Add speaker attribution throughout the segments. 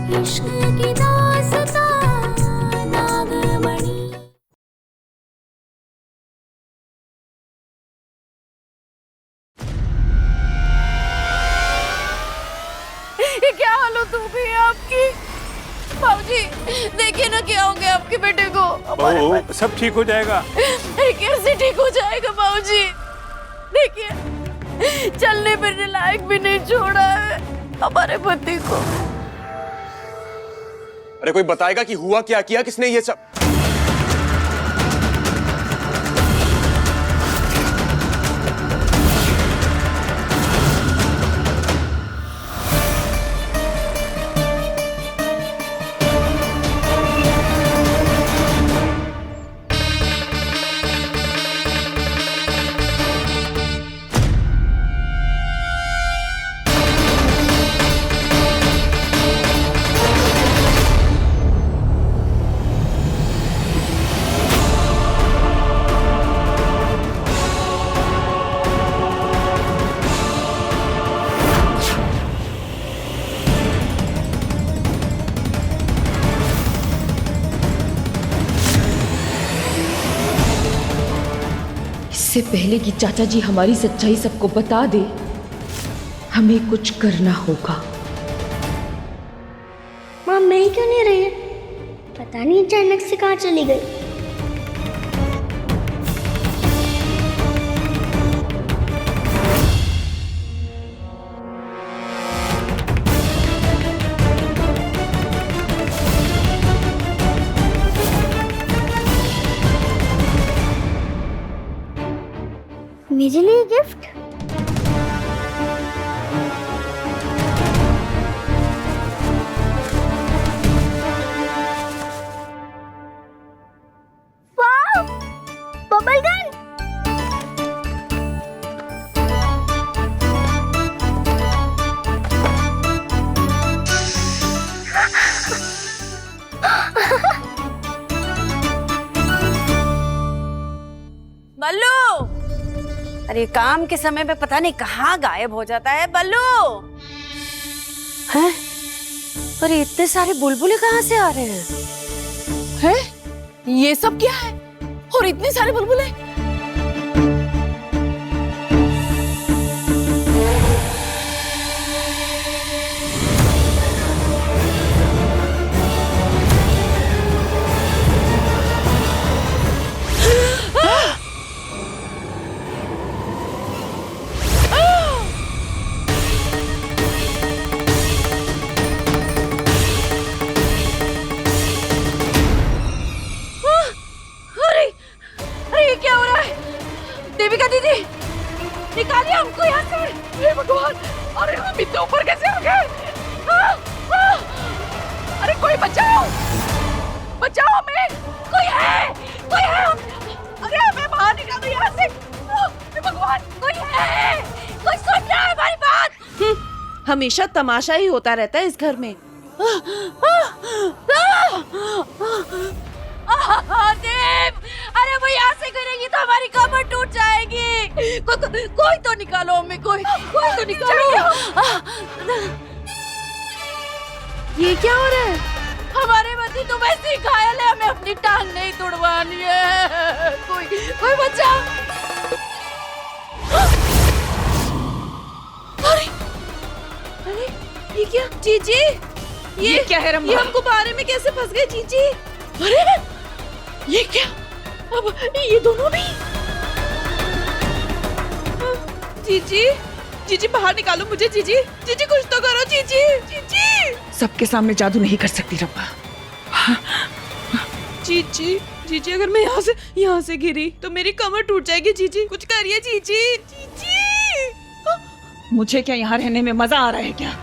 Speaker 1: इश्क की दास्तां नागमणि।
Speaker 2: ये क्या हालत हो गई है आपकी? बाबूजी देखिए ना क्या हो गया आपके बेटे को।
Speaker 3: बहू सब ठीक हो जाएगा।
Speaker 2: कैसे ठीक हो जाएगा बाबूजी? देखिए चलने फिरने लायक भी नहीं छोड़ा है हमारे पति को।
Speaker 4: अरे कोई बताएगा कि हुआ क्या, किया किसने ये सब?
Speaker 5: इससे पहले कि चाचा जी हमारी सच्चाई सबको बता दे, हमें कुछ करना होगा।
Speaker 6: माँ मिल क्यों नहीं रही है? पता नहीं अचानक से कहाँ चली गई। मेरे लिए गिफ्ट? वाह! Bubble gun!
Speaker 2: बल्लू, अरे काम के समय में पता नहीं कहाँ गायब हो जाता है बल्लू। हैं? अरे इतने सारे बुलबुले कहाँ से आ रहे हैं? हैं? ये सब क्या है? और इतने सारे बुलबुले? देविका दीदी, निकालिए हमको यहाँ से। हे भगवान, अरे हम इतने ऊपर कैसे आ गए? अरे कोई बचाओ, बचाओ हमें, कोई है, कोई है। अरे हमें बाहर निकालो यहाँ से। हे भगवान, कोई है, कोई सुन रहा है हमारी बात? हमेशा तमाशा ही होता रहता है इस घर में। देव, अरे वो यहाँ से गिरेगी तो हमारी कमर टूट जाएगी। कोई तो निकालो हमें, कोई तो निकालो। ये क्या हो रहा है? हमारे पति तो वैसे ही घायल है, हमें अपनी टांग नहीं तुड़वानी है। कोई बचाओ। अरे ये क्या जीजी? ये क्या है रम्मा? ये हमको बारे में कैसे फंस गए जीजी? अरे ये क्या? अब ये दोनों भी? जीजी बाहर निकालो मुझे। जीजी कुछ तो करो। जीजी
Speaker 5: सबके सामने जादू नहीं कर सकती रब्बा।
Speaker 2: जीजी अगर मैं यहाँ से गिरी तो मेरी कमर टूट जाएगी। जीजी कुछ करिए। जीजी
Speaker 5: मुझे क्या यहाँ रहने में मजा आ रहा है क्या?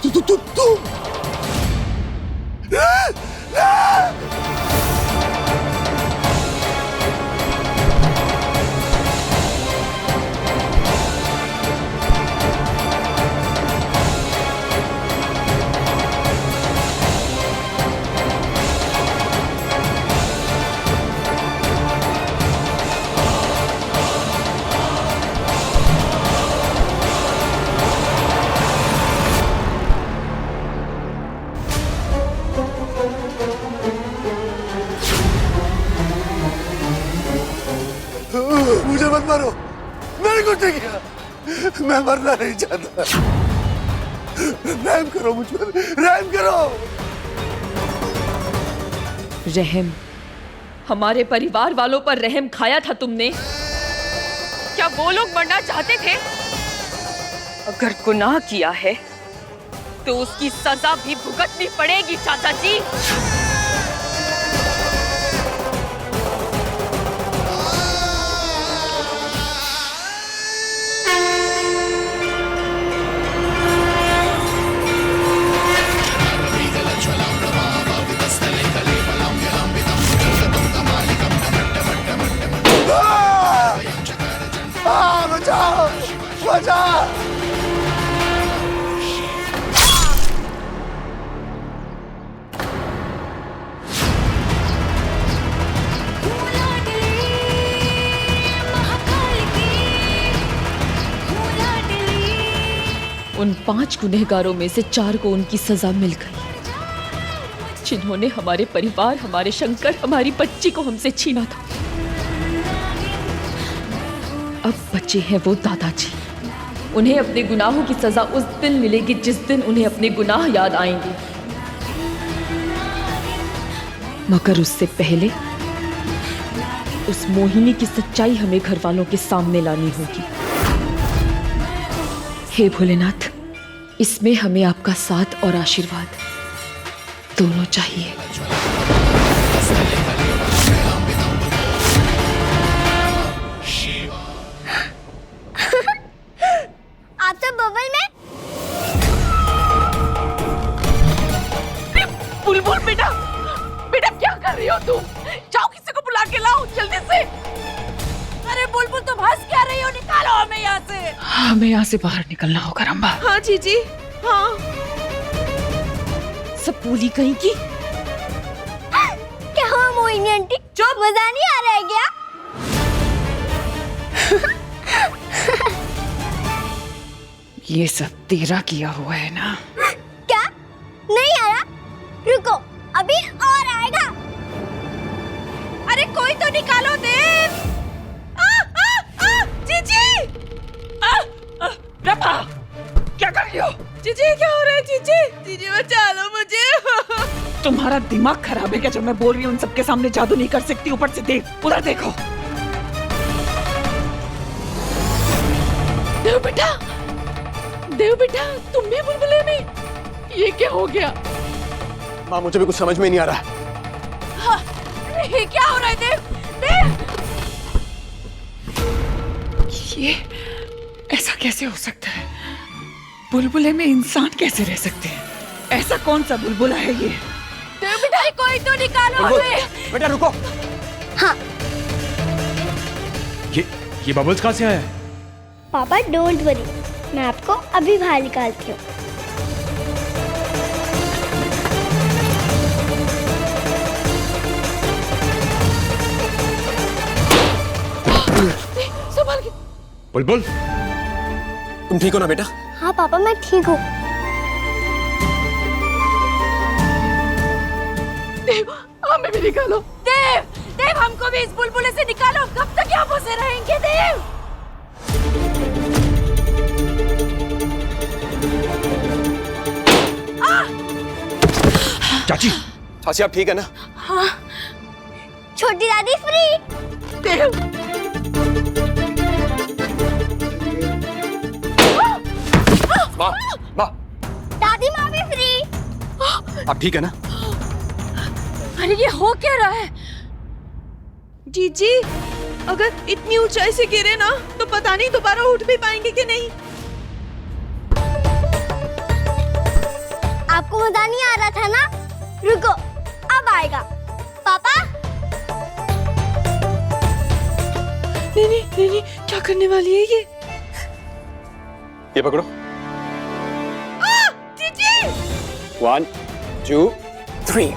Speaker 4: तू मुझे मत मारो, मैंने कुछ नहीं किया, मैं मरना नहीं चाहता। रहम करो मुझ पर, रहम करो।
Speaker 5: रहम? हमारे परिवार वालों पर रहम खाया था तुमने? क्या वो लोग मरना चाहते थे? अगर गुनाह किया है तो उसकी सजा भी भुगतनी पड़ेगी चाचा जी।
Speaker 4: बचाओ, बचाओ।
Speaker 5: उन 5 गुनहगारों में से 4 को उनकी सजा मिल गई, जिन्होंने हमारे परिवार, हमारे शंकर, हमारी बच्ची को हमसे छीना था। अब बचे हैं वो दादाजी। उन्हें अपने गुनाहों की सजा उस दिन मिलेगी जिस दिन उन्हें अपने गुनाह याद आएंगे, मगर उससे पहले उस मोहिनी की सच्चाई हमें घर वालों के सामने लानी होगी। हे भोलेनाथ, इसमें हमें आपका साथ और आशीर्वाद दोनों चाहिए।
Speaker 6: आप तो बबल में।
Speaker 5: बुलबुल बेटा, बेटा क्या कर रही हो तुम? जाओ किसी को बुला के लाओ जल्दी से।
Speaker 2: अरे बुलबुल तुम हंस क्या रही हो? निकालो हमें यहाँ से।
Speaker 5: हमें यहाँ से बाहर निकलना होगा रंबा।
Speaker 2: हाँ जीजी, हाँ।
Speaker 5: सब बोली कहीं की।
Speaker 6: क्या हुआ मोहिनी आंटी? चुप, मजा नहीं आ रहा है क्या?
Speaker 5: ये सब तेरा किया हुआ है ना?
Speaker 6: क्या नहीं आ रहा? रुको, अभी और आएगा।
Speaker 2: अरे कोई तो निकालो देव। जीजी,
Speaker 5: रंबा क्या कर रही हो?
Speaker 2: जीजी क्या हो रहा है? जीजी, जीजी बचा लो मुझे।
Speaker 5: तुम्हारा दिमाग खराब है क्या? जब मैं बोल रही हूँ उन सबके सामने जादू नहीं कर सकती। ऊपर से देख, उधर देखो। देव बेटा, तुम भी बुलबुले में? ये क्या हो गया?
Speaker 4: माँ मुझे भी कुछ समझ में नहीं आ रहा।
Speaker 2: हाँ, ये क्या हो रहा है देव? देव,
Speaker 5: ये ऐसा कैसे हो सकता है? बुलबुले में इंसान कैसे रह सकते हैं? ऐसा कौन सा बुलबुला है ये?
Speaker 2: देव बेटा कोई तो निकालो हमें।
Speaker 4: बेटा रुको।
Speaker 6: हाँ
Speaker 3: ये बबल्स कहाँ से आया है?
Speaker 6: पापा डोंट वरी, मैं आपको अभी बाहर निकालती हूँ।
Speaker 2: संभाल के।
Speaker 3: बुलबुल,
Speaker 4: तुम ठीक हो ना बेटा?
Speaker 6: हाँ पापा मैं ठीक हूँ।
Speaker 2: देव हमें भी निकालो। देव हमको भी इस बुलबुले से निकालो। कब तक यहाँ फंसे रहेंगे देव?
Speaker 3: चाची,
Speaker 4: चाची आप ठीक है ना?
Speaker 6: हाँ, छोटी दादी फ्री।
Speaker 2: देव
Speaker 4: माँ, माँ
Speaker 6: दादी माँ भी फ्री।
Speaker 4: आप ठीक है ना?
Speaker 2: अरे ये हो क्या रहा है?
Speaker 7: जीजी, अगर इतनी ऊंचाई से गिरे ना तो पता नहीं दोबारा उठ भी पाएंगे कि नहीं।
Speaker 6: आपको मजा नहीं आ रहा था ना? रुको, अब आएगा। पापा,
Speaker 7: नहीं, क्या करने वाली है ये?
Speaker 3: ये पकड़ो।
Speaker 7: जीजी!
Speaker 3: 1 2 3।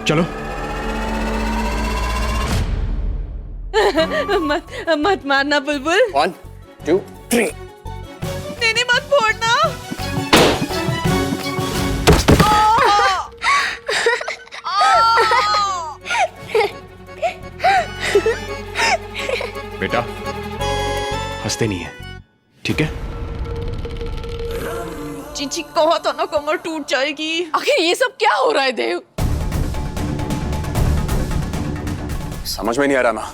Speaker 3: चलो।
Speaker 7: मत मारना बुलबुल।
Speaker 3: 1 2 3।
Speaker 7: नहीं, मत फोड़ना।
Speaker 3: बेटा हंसते नहीं है, ठीक है?
Speaker 7: जीजी कहा था ना कमर टूट जाएगी। आखिर ये सब क्या हो रहा है देव?
Speaker 8: समझ में नहीं आ रहा माँ,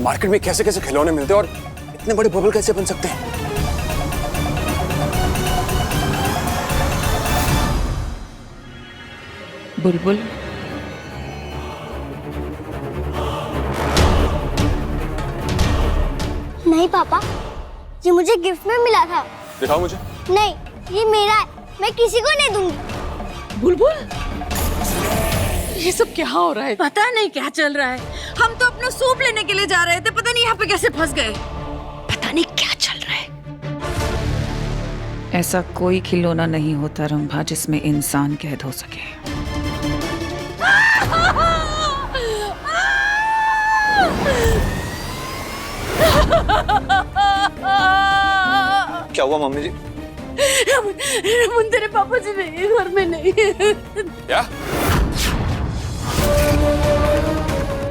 Speaker 8: मार्केट में कैसे कैसे खिलौने मिलते हैं और इतने बड़े बबल कैसे बन सकते हैं?
Speaker 5: बुलबुल,
Speaker 6: नहीं पापा, ये मुझे गिफ्ट में मिला था।
Speaker 8: दिखाओ मुझे।
Speaker 6: नहीं, ये मेरा है, मैं किसी को नहीं दूंगी।
Speaker 7: बुलबुल, ये सब क्या हो रहा है?
Speaker 2: पता नहीं क्या चल रहा है। हम तो अपना सूप लेने के लिए जा रहे थे, पता नहीं यहाँ पे कैसे फंस गए। पता नहीं क्या चल रहा है।
Speaker 9: ऐसा कोई खिलौना नहीं होता रंभा जिसमें इंसान कैद हो सके।
Speaker 8: क्या हुआ मम्मी जी?
Speaker 2: रमन तेरे पापा जी नहीं, घर में नहीं।
Speaker 8: क्या?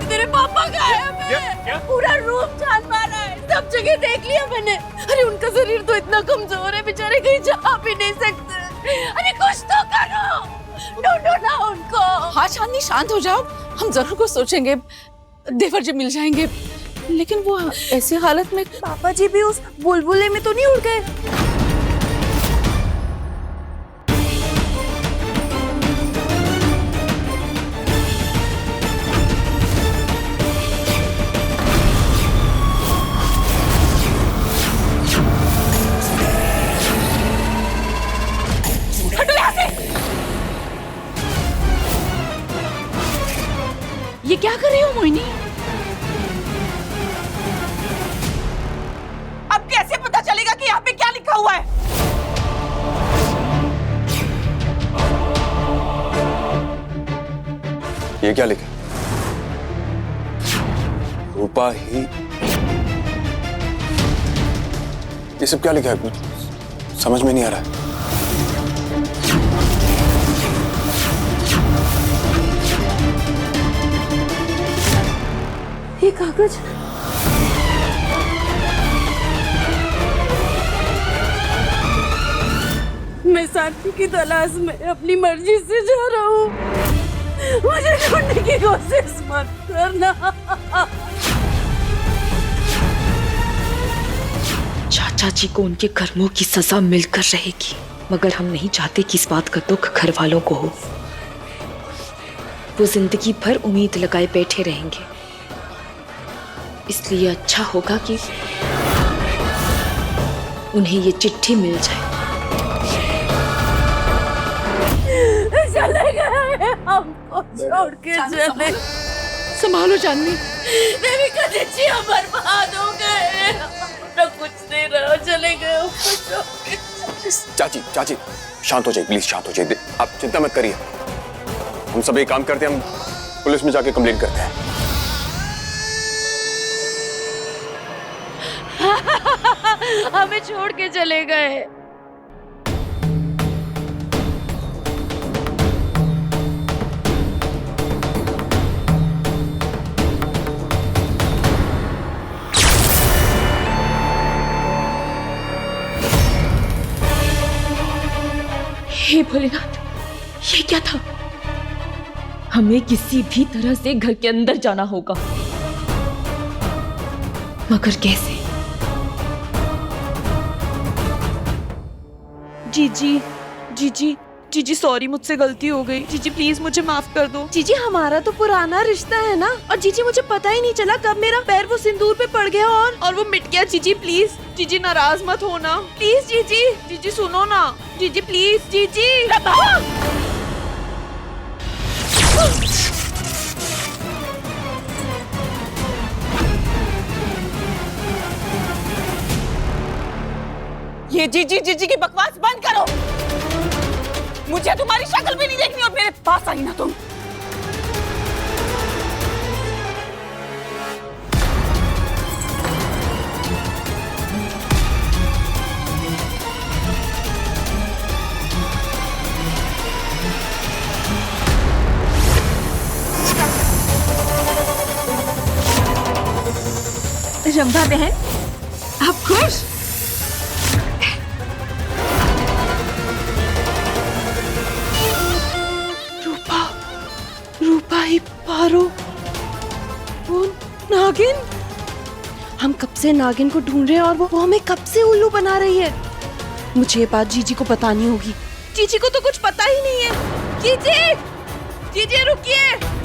Speaker 2: तेरे पापा गायब है। पूरा रूम छान मारा है, सब जगह देख लिया मैंने। अरे उनका शरीर तो इतना कमजोर है, बेचारे कहीं जा भी नहीं सकते। अरे कुछ तो करो, ढूंढो ना उनको।
Speaker 7: हाँ चांदनी, शांत हो जाओ, हम जरूर कुछ सोचेंगे। देवर जी मिल जाएंगे। लेकिन वो ऐसी हालत में
Speaker 2: पापा जी भी उस बुलबुले में तो नहीं उड़ गए?
Speaker 7: ये क्या कर रही हो मोहिनी?
Speaker 2: अब कैसे पता चलेगा कि यहाँ पे क्या लिखा हुआ है?
Speaker 8: ये क्या लिखा? रूपा ही। ये सब क्या लिखा है? समझ में नहीं आ रहा।
Speaker 2: ये कागज मैं साथी की तलाश में अपनी मर्जी से जा रहा हूँ। मुझे ढूंढने की कोशिश मत करना।
Speaker 5: चाचा जी को उनके कर्मों की सजा मिलकर रहेगी, मगर हम नहीं चाहते कि इस बात का दुख घर वालों को हो। वो जिंदगी भर उम्मीद लगाए बैठे रहेंगे, इसलिए अच्छा होगा कि उन्हें ये चिट्ठी मिल जाए।
Speaker 2: चले गए, हमको छोड़ के चले।
Speaker 7: संभालो चांदनी।
Speaker 2: देवी का जिज्जियां बर्बाद हो गए, अपना कुछ नहीं रहा, चले गए हमको छोड़ के।
Speaker 8: चाची चाची शांत हो जाइए प्लीज, शांत हो जाइए। आप चिंता मत करिए, हम सब एक काम करते हैं, हम पुलिस में जाके कंप्लेंट करते हैं।
Speaker 2: हमें छोड़ के चले गए।
Speaker 5: हे भोलेनाथ, ये क्या था? हमें किसी भी तरह से घर के अंदर जाना होगा, मगर कैसे?
Speaker 7: जीजी,
Speaker 5: जीजी सॉरी, मुझसे गलती हो गई। जीजी प्लीज मुझे माफ कर दो।
Speaker 2: जीजी हमारा तो पुराना रिश्ता है ना, और जीजी मुझे पता ही नहीं चला कब मेरा पैर वो सिंदूर पे पड़ गया और
Speaker 5: वो मिट गया। जीजी प्लीज, जीजी नाराज मत होना प्लीज। जीजी, जीजी सुनो ना, जीजी प्लीज, जीजी।
Speaker 7: ये जीजी जीजी की बकवास बंद करो। मुझे तुम्हारी शक्ल भी नहीं देखनी और मेरे पास आई ना तुम।
Speaker 5: रंभा बहन, आप खुश?
Speaker 2: रूपा ही पारो, वो नागिन। हम कब से नागिन को ढूंढ रहे हैं और वो हमें कब से उल्लू बना रही है। मुझे ये बात जीजी को बतानी होगी।
Speaker 5: जीजी को तो कुछ पता ही नहीं है। जीजी, जीजी रुकिए।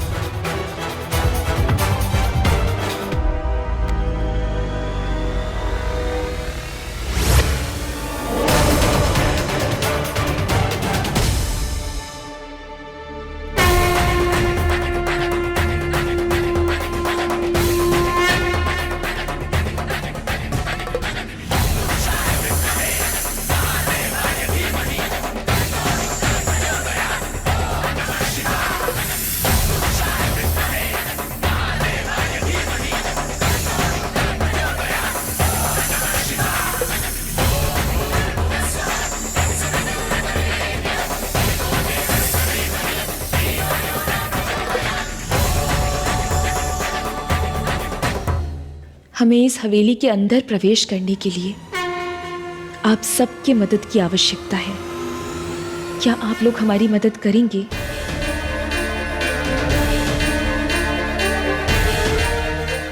Speaker 5: हमें इस हवेली के अंदर प्रवेश करने के लिए आप सबकी मदद की आवश्यकता है। क्या आप लोग हमारी मदद करेंगे?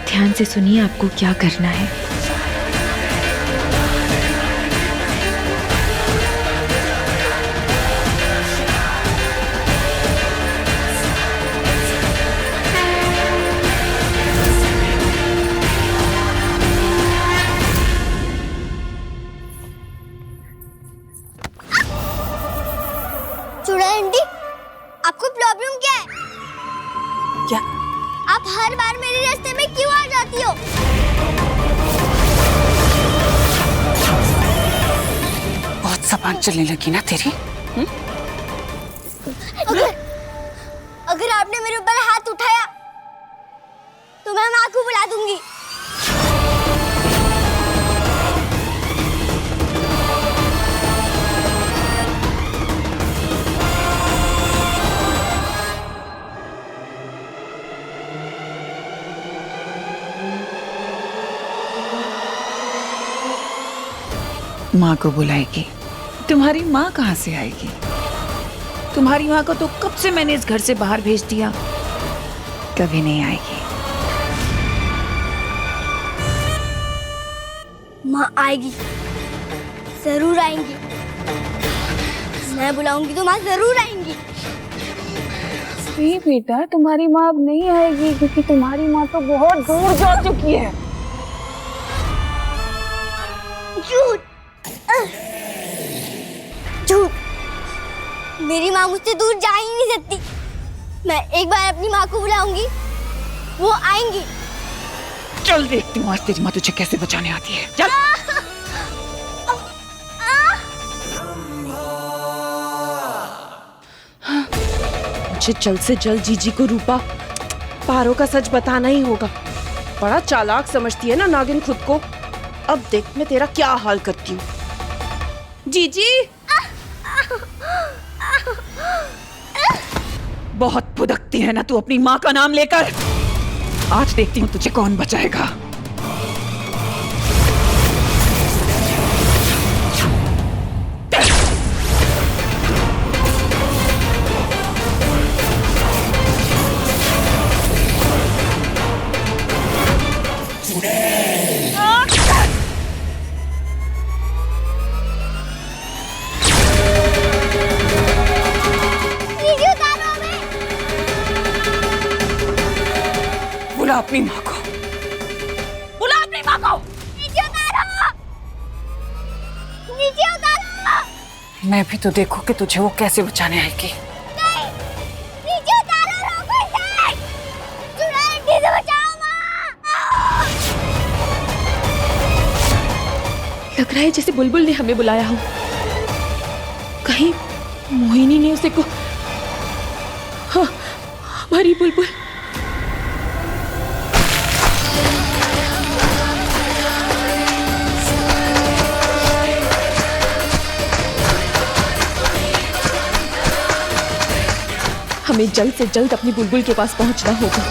Speaker 5: ध्यान से सुनिए आपको क्या करना है।
Speaker 6: चुड़ा आंटी, आपको प्रॉब्लम क्या है?
Speaker 7: क्या?
Speaker 6: आप हर बार मेरे रास्ते में क्यों आ जाती हो?
Speaker 7: बहुत जबान चलने लगी ना तेरी।
Speaker 6: अगर आपने मेरे ऊपर हाथ उठाया तो मैं माँ को बुला दूंगी।
Speaker 9: माँ को बुलाएगी? तुम्हारी माँ कहाँ से आएगी? तुम्हारी माँ को तो कब से मैंने इस घर से बाहर भेज दिया, कभी नहीं आएगी।
Speaker 6: माँ आएगी, जरूर आएंगी। मैं बुलाऊंगी तो माँ जरूर आएंगी।
Speaker 9: नहीं बेटा, तुम्हारी माँ अब नहीं आएगी क्योंकि तुम्हारी माँ तो बहुत दूर जा चुकी है।
Speaker 6: झूठ, झूठ। मेरी माँ मुझसे दूर जा ही नहीं सकती। मैं एक बार अपनी माँ को बुलाऊंगी, वो आएंगी।
Speaker 9: चल देखती हूँ आज तेरी माँ तुझे कैसे बचाने आती है। चल।
Speaker 2: मुझे जल्द से जल्द जीजी को रूपा पारो का सच बताना ही होगा। बड़ा चालाक समझती है ना नागिन खुद को। अब देख मैं तेरा क्या हाल करती हूँ। जीजी,
Speaker 9: बहुत फुदकती है ना तू अपनी माँ का नाम लेकर। आज देखती हूँ तुझे कौन बचाएगा।
Speaker 5: बुला अपनी माँ को, बुला अपनी माँ को।
Speaker 6: नीचे उतारो, नीचे उतारो।
Speaker 9: मैं भी तो देखो कि तुझे वो कैसे बचाने आएगी।
Speaker 6: नहीं, नीचे उतारो, रोको इसे। चुड़ा आंटी से बचाओ माँ।
Speaker 5: लग रहा है जैसे बुलबुल ने हमें बुलाया हो। कहीं मोहिनी ने उसे को, हाँ, हमारी बुलबुल। हमें जल्द से जल्द अपनी बुलबुल के पास पहुंचना होगा।